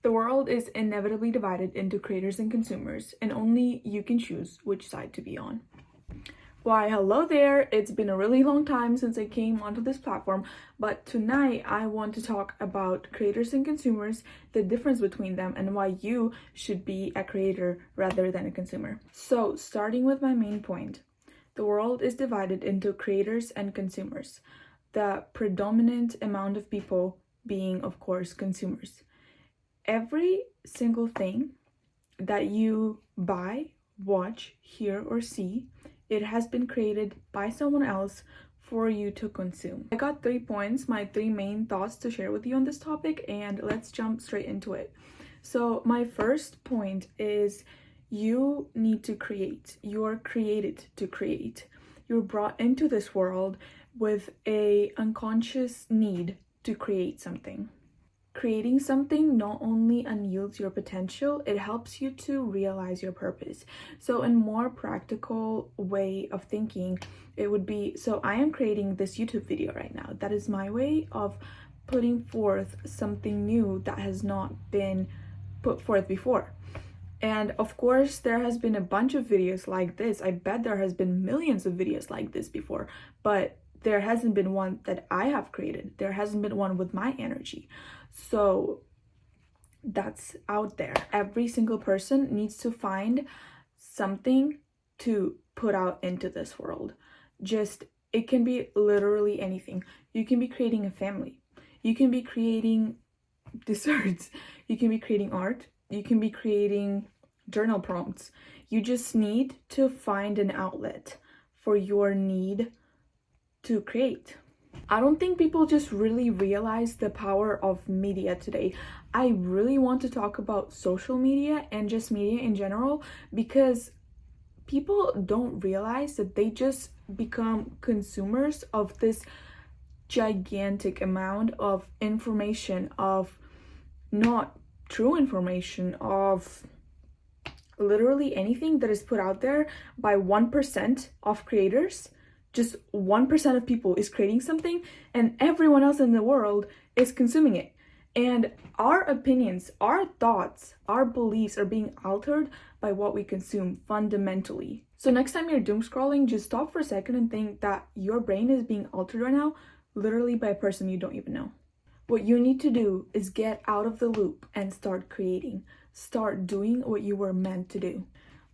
The world is inevitably divided into creators and consumers, and only you can choose which side to be on. Why, hello there! It's been a really long time since I came onto this platform, but tonight I want to talk about creators and consumers, the difference between them, and why you should be a creator rather than a consumer. So, starting with my main point, the world is divided into creators and consumers, the predominant amount of people being, of course, consumers. Every single thing that you buy, watch, hear, or see, it has been created by someone else for you to consume. I got 3 points, my 3 main thoughts to share with you on this topic, and let's jump straight into it. So my first point is you need to create. You're created to create. You're brought into this world with a unconscious need to create something. Creating something not only unyields your potential, it helps you to realize your purpose. So in more practical way of thinking, it would be, so I am creating this YouTube video right now. That is my way of putting forth something new that has not been put forth before. And of course, there has been a bunch of videos like this. I bet there has been millions of videos like this before, but there hasn't been one that I have created. There hasn't been one with my energy. So that's out there. Every single person needs to find something to put out into this world. It can be literally anything. You can be creating a family. You can be creating desserts. You can be creating art. You can be creating journal prompts. You just need to find an outlet for your need to create. I don't think people just really realize the power of media today. I really want to talk about social media and just media in general, because people don't realize that they just become consumers of this gigantic amount of information, of not true information, of literally anything that is put out there by 1% of creators. Just 1% of people is creating something, and everyone else in the world is consuming it. And our opinions, our thoughts, our beliefs are being altered by what we consume fundamentally. So next time you're doom scrolling, just stop for a second and think that your brain is being altered right now, literally by a person you don't even know. What you need to do is get out of the loop and start creating. Start doing what you were meant to do.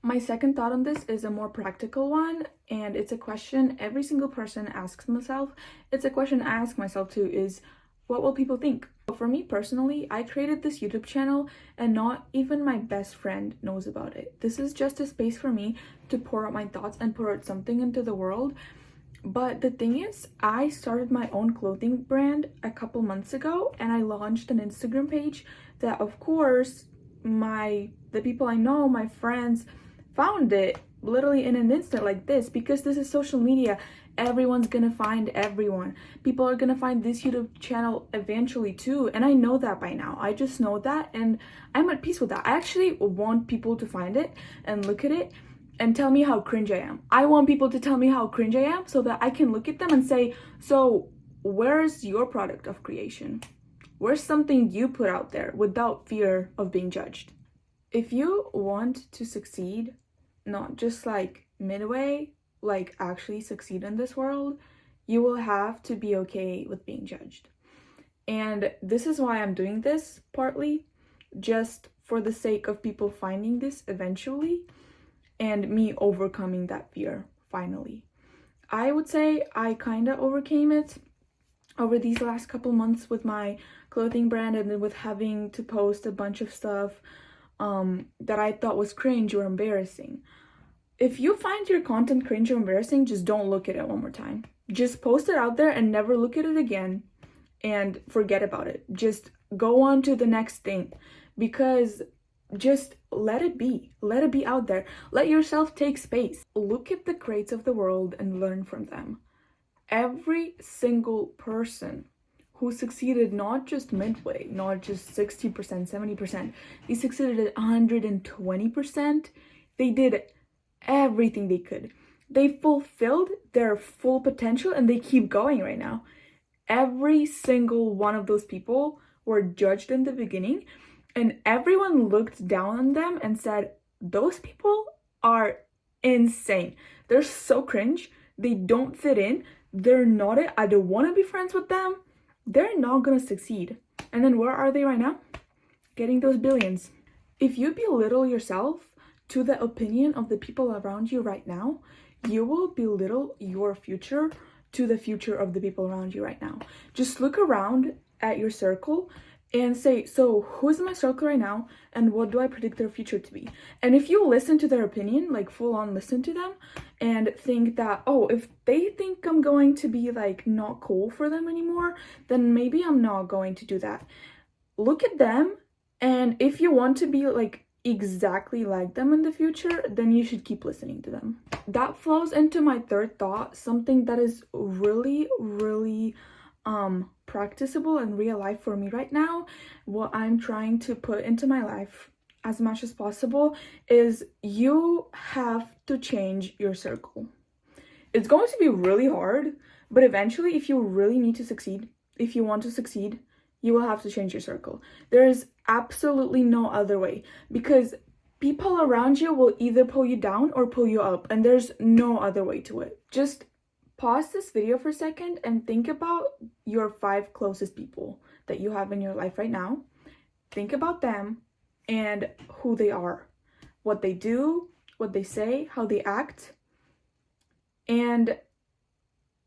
My second thought on this is a more practical one, and it's a question every single person asks themselves. It's a question I ask myself too, is what will people think? For me personally, I created this YouTube channel and not even my best friend knows about it. This is just a space for me to pour out my thoughts and pour out something into the world. But the thing is, I started my own clothing brand a couple months ago, and I launched an Instagram page that, of course, the people I know, my friends, found it literally in an instant like this, because this is social media. Everyone's gonna find everyone. People are gonna find this YouTube channel eventually too, and I know that by now. I just know that, and I'm at peace with that. I actually want people to find it and look at it and tell me how cringe I am. I want people to tell me how cringe I am so that I can look at them and say, so where's your product of creation? Where's something you put out there without fear of being judged? If you want to succeed, not just like midway, like actually succeed in this world, you will have to be okay with being judged. And this is why I'm doing this, partly just for the sake of people finding this eventually and me overcoming that fear finally. I would say I kind of overcame it over these last couple months with my clothing brand, and then with having to post a bunch of stuff that I thought was cringe or embarrassing. If you find your content cringe or embarrassing, just don't look at it one more time. Just post it out there and never look at it again and forget about it. Just go on to the next thing, because just let it be. Let it be out there. Let yourself take space. Look at the greats of the world and learn from them. Every single person who succeeded, not just midway, not just 60%, 70%, they succeeded at 120%. They did everything they could. They fulfilled their full potential, and they keep going right now. Every single one of those people were judged in the beginning, And everyone looked down on them and said, those people are insane. They're so cringe. They don't fit in. They're not it. I don't want to be friends with them. They're not going to succeed. And then where are they right now? Getting those billions. If you belittle yourself to the opinion of the people around you right now, you will belittle your future to the future of the people around you right now. Just look around at your circle and say, so who's in my circle right now and what do I predict their future to be? And if you listen to their opinion, like full on listen to them and think that, oh, if they think I'm going to be like not cool for them anymore, then maybe I'm not going to do that. Look at them, and if you want to be like exactly like them in the future, then you should keep listening to them. That flows into my third thought, something that is really practicable in real life for me right now. What I'm trying to put into my life as much as possible is you have to change your circle. It's going to be really hard, but eventually, if you really need to succeed, if you want to succeed, you will have to change your circle. There is absolutely no other way, because people around you will either pull you down or pull you up, and there's no other way to it. Just pause this video for a second and think about your 5 closest people that you have in your life right now. Think about them and who they are, what they do, what they say, how they act, and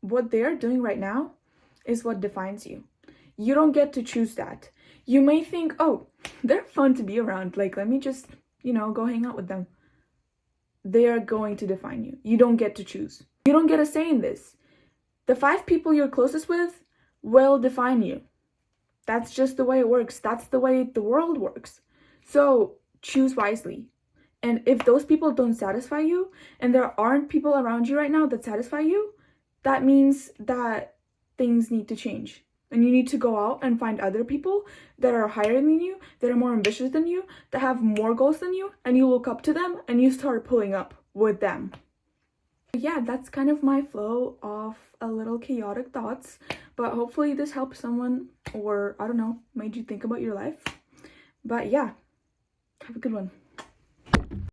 what they're doing right now is what defines you. You don't get to choose that. You may think, oh, they're fun to be around. Like, let me just, go hang out with them. They are going to define you. You don't get to choose. You don't get a say in this. The 5 people you're closest with will define you. That's just the way it works. That's the way the world works. So choose wisely. And if those people don't satisfy you, and there aren't people around you right now that satisfy you, that means that things need to change. And you need to go out and find other people that are higher than you, that are more ambitious than you, that have more goals than you, and you look up to them and you start pulling up with them. Yeah, that's kind of my flow of a little chaotic thoughts, but hopefully this helped someone, or I don't know, made you think about your life. But yeah, have a good one.